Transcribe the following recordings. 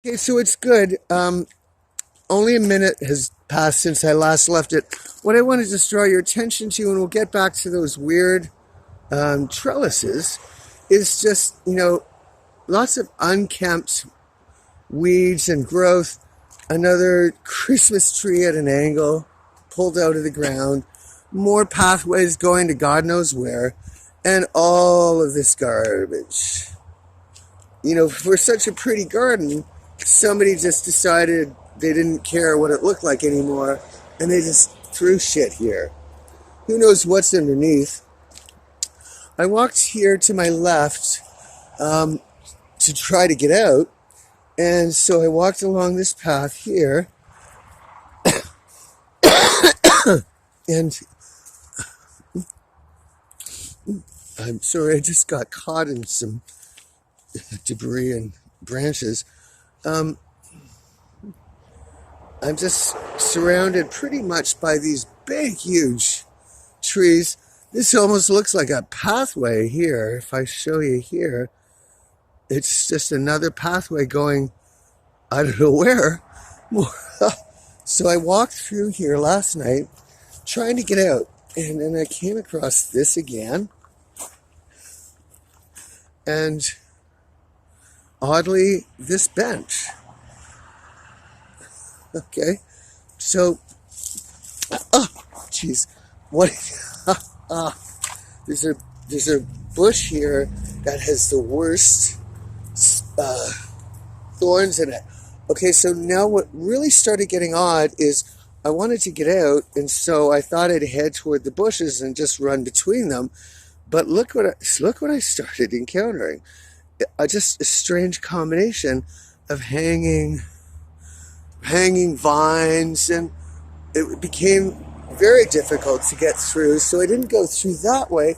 Okay, so it's good. Only a minute has passed since I last left it. What I wanted to just draw your attention to, and we'll get back to those weird trellises, is just, lots of unkempt weeds and growth. Another Christmas tree at an angle, pulled out of the ground. More pathways going to God knows where. And all of this garbage. For such a pretty garden, somebody just decided they didn't care what it looked like anymore, and they just threw shit here. Who knows what's underneath? I walked here to my left to try to get out, and so I walked along this path here, and I'm sorry, I just got caught in some debris and branches. I'm just surrounded pretty much by these big, huge trees. This almost looks like a pathway here. If I show you here, it's just another pathway going, I don't know where. So I walked through here last night trying to get out, and then I came across this again. And oddly, this bench. Okay, so, geez, what? There's a bush here that has the worst thorns in it. Okay, so now what really started getting odd is I wanted to get out, and so I thought I'd head toward the bushes and just run between them. But look what I started encountering. Just a strange combination of hanging vines, and it became very difficult to get through. So I didn't go through that way.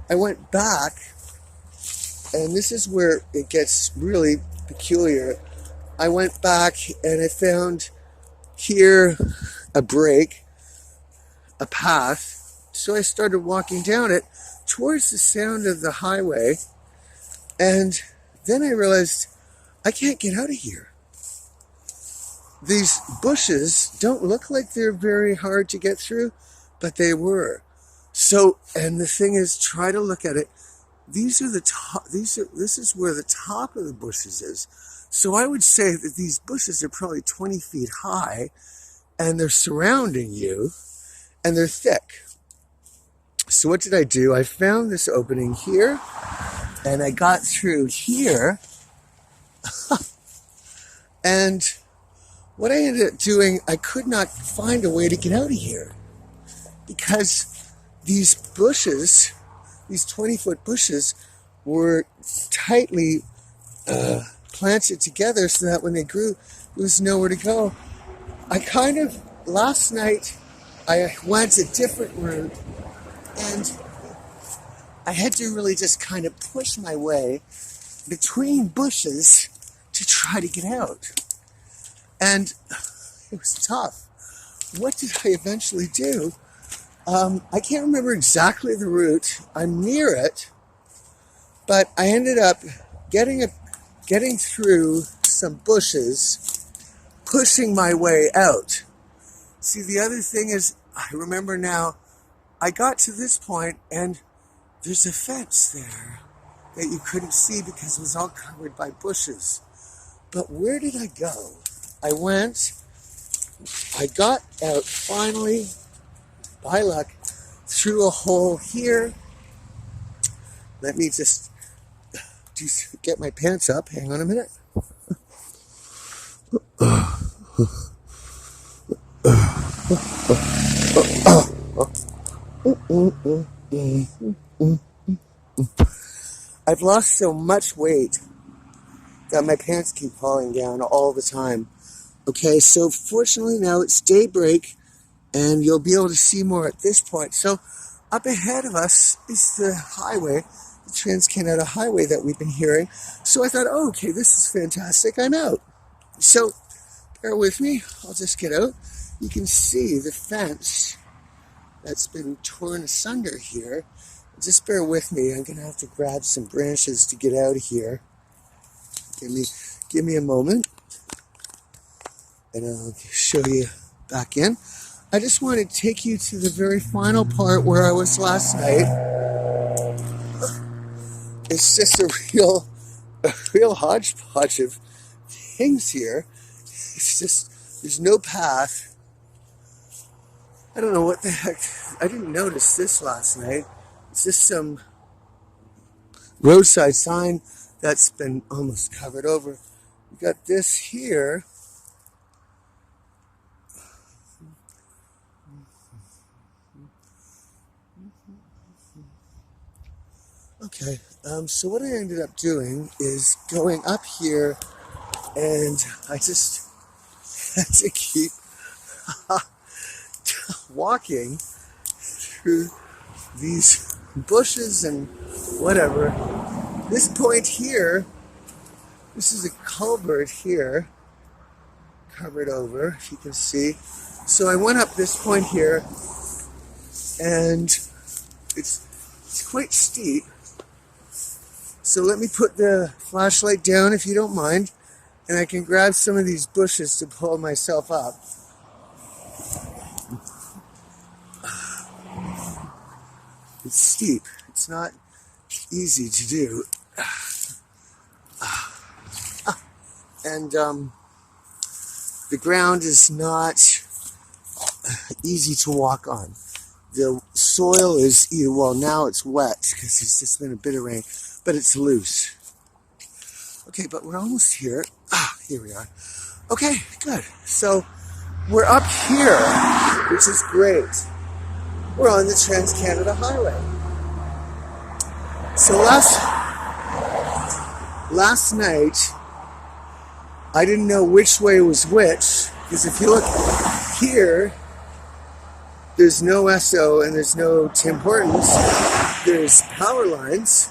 I went back, and this is where it gets really peculiar. I went back and I found here a break, a path. So I started walking down it towards the sound of the highway, and then I realized I can't get out of here. These bushes don't look like they're very hard to get through, but they were. So, and the thing is, try to look at it. This is where the top of the bushes is. So I would say that these bushes are probably 20 feet high, and they're surrounding you, and they're thick. So what did I do? I found this opening here, and I got through here, and what I ended up doing, I could not find a way to get out of here, because these bushes, these 20-foot bushes, were tightly planted together so that when they grew, there was nowhere to go. Last night, I went a different route, and I had to really just kind of push my way between bushes to try to get out. And it was tough. What did I eventually do? I can't remember exactly the route. I'm near it, but I ended up getting through some bushes, pushing my way out. See, the other thing is, I remember now, I got to this point, and there's a fence there that you couldn't see because it was all covered by bushes. But where did I go? I got out finally, by luck, through a hole here. Let me just get my pants up. Hang on a minute. I've lost so much weight that my pants keep falling down all the time. Okay, so fortunately now it's daybreak, and you'll be able to see more at this point. So up ahead of us is the highway, the Trans-Canada Highway that we've been hearing. So I thought, oh, okay, this is fantastic, I'm out. So bear with me, I'll just get out. You can see the fence that's been torn asunder here. Just bear with me, I'm gonna have to grab some branches to get out of here. Give me a moment. and I'll show you back in. I just want to take you to the very final part where I was last night. It's just a real hodgepodge of things here. It's just, there's no path. I don't know what the heck. I didn't notice this last night. It's just some roadside sign that's been almost covered over. We got this here. Okay, so what I ended up doing is going up here, and I just had to keep walking through these bushes and whatever. This point here, this is a culvert here, covered over, if you can see. So I went up this point here, and it's quite steep. So let me put the flashlight down if you don't mind, and I can grab some of these bushes to pull myself up. It's steep. It's not easy to do. And the ground is not easy to walk on. The soil is, well, now it's wet because it's just been a bit of rain, but it's loose. Okay, but we're almost here. Here we are. Okay, good. So we're up here, which is great. We're on the Trans-Canada Highway. So last night, I didn't know which way was which, because if you look here, there's no Esso and there's no Tim Hortons. There's power lines.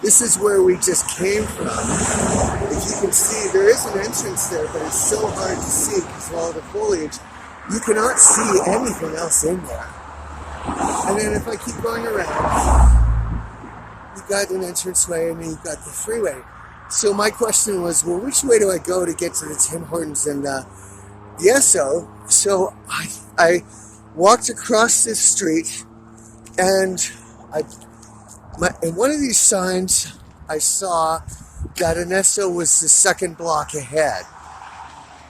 This is where we just came from. If you can see, there is an entrance there, but it's so hard to see because of all the foliage. You cannot see anything else in there. And then if I keep going around, you've got an entranceway and then you've got the freeway. So my question was, well, which way do I go to get to the Tim Hortons and the Esso? So I walked across this street, and in one of these signs I saw that an Esso was the second block ahead.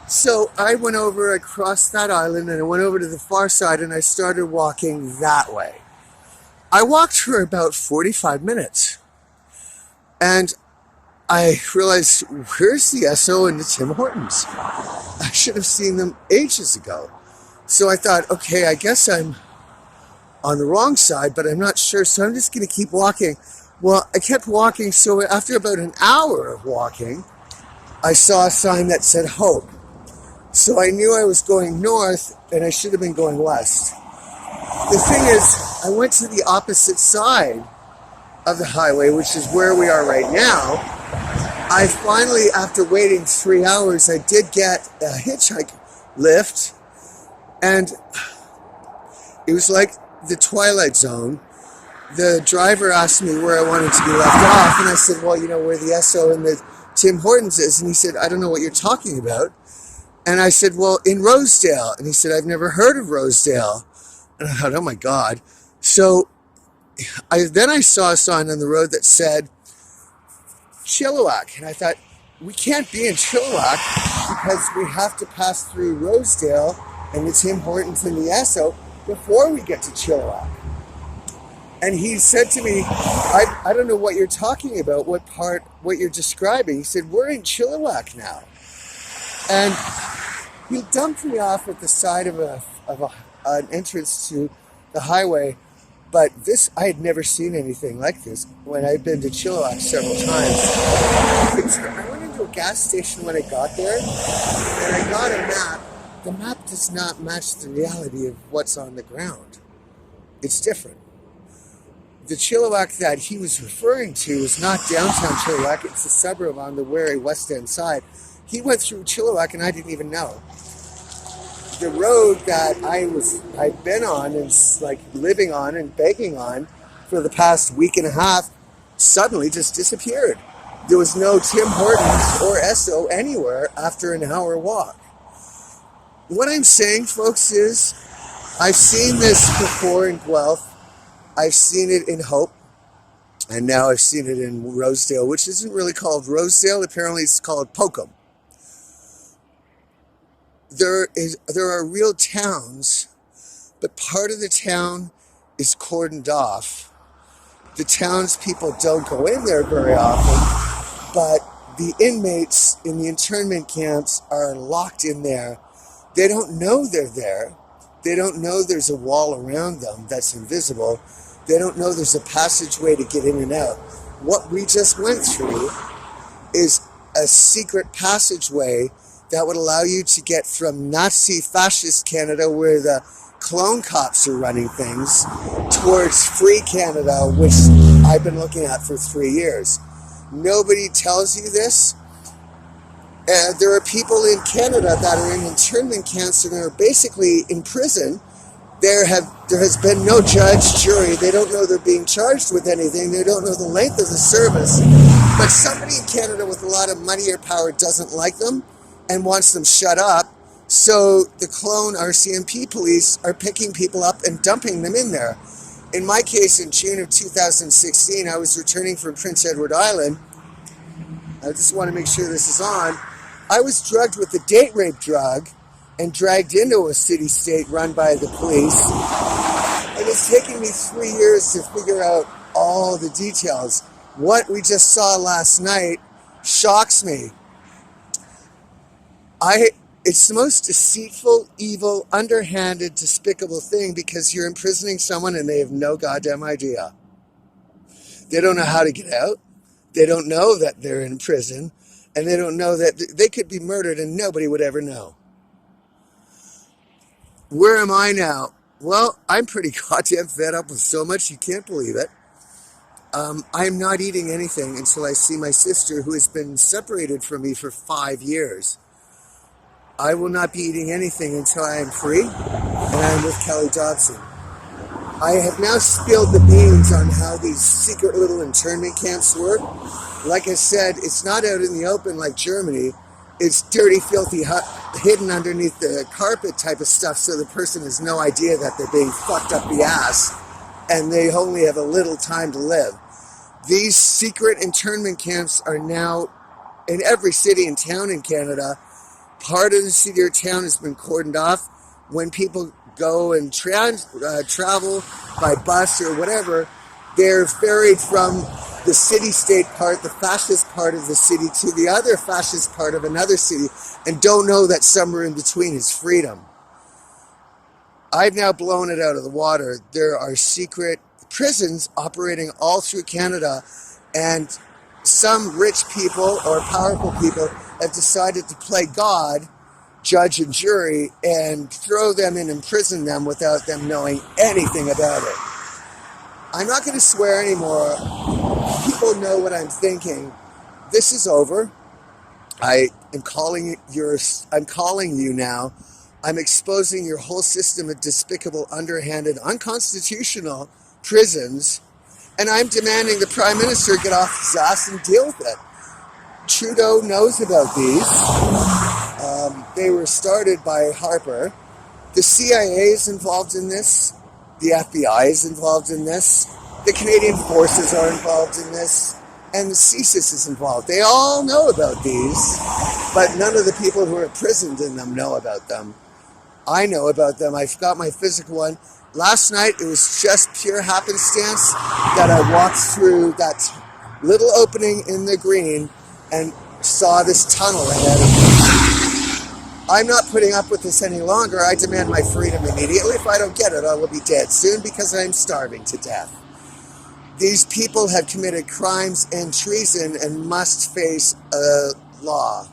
So I went over, I crossed that island, and I went over to the far side, and I started walking that way. I walked for about 45 minutes, and I realized, where's the Esso and the Tim Hortons? I should have seen them ages ago. So I thought, okay, I guess I'm on the wrong side, but I'm not sure, so I'm just going to keep walking. Well, I kept walking, so after about an hour of walking, I saw a sign that said Hope. So I knew I was going north, and I should have been going west. The thing is, I went to the opposite side of the highway, which is where we are right now. I finally, after waiting 3 hours, I did get a hitchhike lift, and it was like the Twilight Zone. The driver asked me where I wanted to be left off, and I said, well, you know, where the Esso and the Tim Hortons is. And he said, I don't know what you're talking about. And I said, well, in Rosedale. And he said, I've never heard of Rosedale. And I thought, oh my God. So then I saw a sign on the road that said Chilliwack. And I thought, we can't be in Chilliwack because we have to pass through Rosedale and the Tim Hortons and the Esso before we get to Chilliwack. And he said to me, I don't know what you're talking about, what you're describing. He said, we're in Chilliwack now. And he dumped me off at the side of an entrance to the highway. But I had never seen anything like this when I'd been to Chilliwack several times. I went into a gas station when I got there, and I got a map. The map does not match the reality of what's on the ground. It's different. The Chilliwack that he was referring to is not downtown Chilliwack. It's a suburb on the very West End side. He went through Chilliwack, and I didn't even know. The road that I'd been on and like living on and begging on for the past week and a half suddenly just disappeared. There was no Tim Hortons or Esso anywhere after an hour walk. What I'm saying, folks, is I've seen this before in Guelph. I've seen it in Hope. And now I've seen it in Rosedale, which isn't really called Rosedale. Apparently it's called Pokem. There are real towns, but part of the town is cordoned off. The townspeople don't go in there very often, but the inmates in the internment camps are locked in there. They don't know they're there. They don't know there's a wall around them that's invisible. They don't know there's a passageway to get in and out. What we just went through is a secret passageway that would allow you to get from Nazi fascist Canada, where the clone cops are running things, towards free Canada, which I've been looking at for 3 years. Nobody tells you this. There are people in Canada that are in internment camps and are basically in prison. There has been no judge, jury. They don't know they're being charged with anything. They don't know the length of the service. But somebody in Canada with a lot of money or power doesn't like them and wants them shut up. So the clone RCMP police are picking people up and dumping them in there. In my case, in June of 2016, I was returning from Prince Edward Island. I just want to make sure this is on. I was drugged with a date rape drug and dragged into a city-state run by the police. And it's taken me 3 years to figure out all the details. What we just saw last night shocks me. It's the most deceitful, evil, underhanded, despicable thing, because you're imprisoning someone and they have no goddamn idea. They don't know how to get out. They don't know that they're in prison. And they don't know that they could be murdered and nobody would ever know. Where am I now? Well, I'm pretty goddamn fed up with so much you can't believe it. I'm not eating anything until I see my sister, who has been separated from me for 5 years. I will not be eating anything until I am free and I'm with Kelly Dobson. I have now spilled the beans on how these secret little internment camps work. Like I said, it's not out in the open like Germany. It's dirty, filthy, hidden underneath the carpet type of stuff, so the person has no idea that they're being fucked up the ass and they only have a little time to live. These secret internment camps are now in every city and town in Canada. Part of the city or town has been cordoned off. When people go and travel by bus or whatever, they're ferried from the city-state part, the fascist part of the city, to the other fascist part of another city, and don't know that somewhere in between is freedom. I've now blown it out of the water. There are secret prisons operating all through Canada, and some rich people or powerful people have decided to play God, judge and jury, and throw them in and imprison them without them knowing anything about it. I'm not going to swear anymore. People know what I'm thinking. This is over. I'm calling you now. I'm exposing your whole system of despicable, underhanded, unconstitutional prisons, and I'm demanding the Prime Minister get off his ass and deal with it. Trudeau knows about these. They were started by Harper. The CIA is involved in this. The FBI is involved in this. The Canadian Forces are involved in this. And the CSIS is involved. They all know about these, but none of the people who are imprisoned in them know about them. I know about them. I've got my physical one. Last night, it was just pure happenstance that I walked through that little opening in the green and saw this tunnel ahead of me. I'm not putting up with this any longer. I demand my freedom immediately. If I don't get it, I will be dead soon because I'm starving to death. These people have committed crimes and treason and must face a law.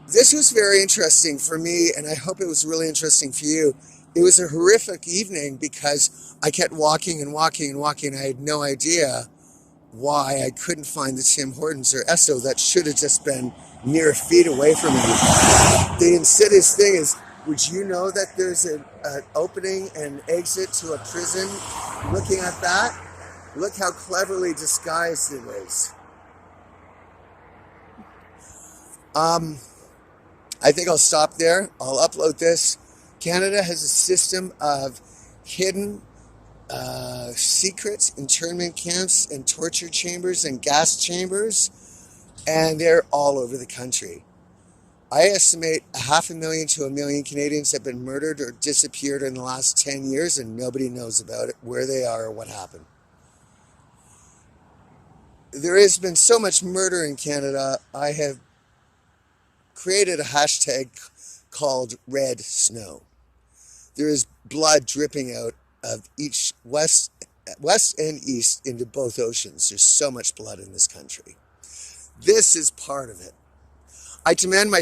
This was very interesting for me, and I hope it was really interesting for you. It was a horrific evening because I kept walking and walking and walking. I had no idea why I couldn't find the Tim Hortons or Esso that should have just been mere feet away from me. The insidious thing is, would you know that there's an opening and exit to a prison? Looking at that, look how cleverly disguised it is. I think I'll stop there. I'll upload this. Canada has a system of hidden secret internment camps and torture chambers and gas chambers, and they're all over the country. I estimate 500,000 to 1,000,000 Canadians have been murdered or disappeared in the last 10 years, and nobody knows about it, where they are, or what happened. There has been so much murder in Canada, I have created a hashtag called Red Snow. There is blood dripping out of each west and east into both oceans. There's so much blood in this country. This is part of it. I demand my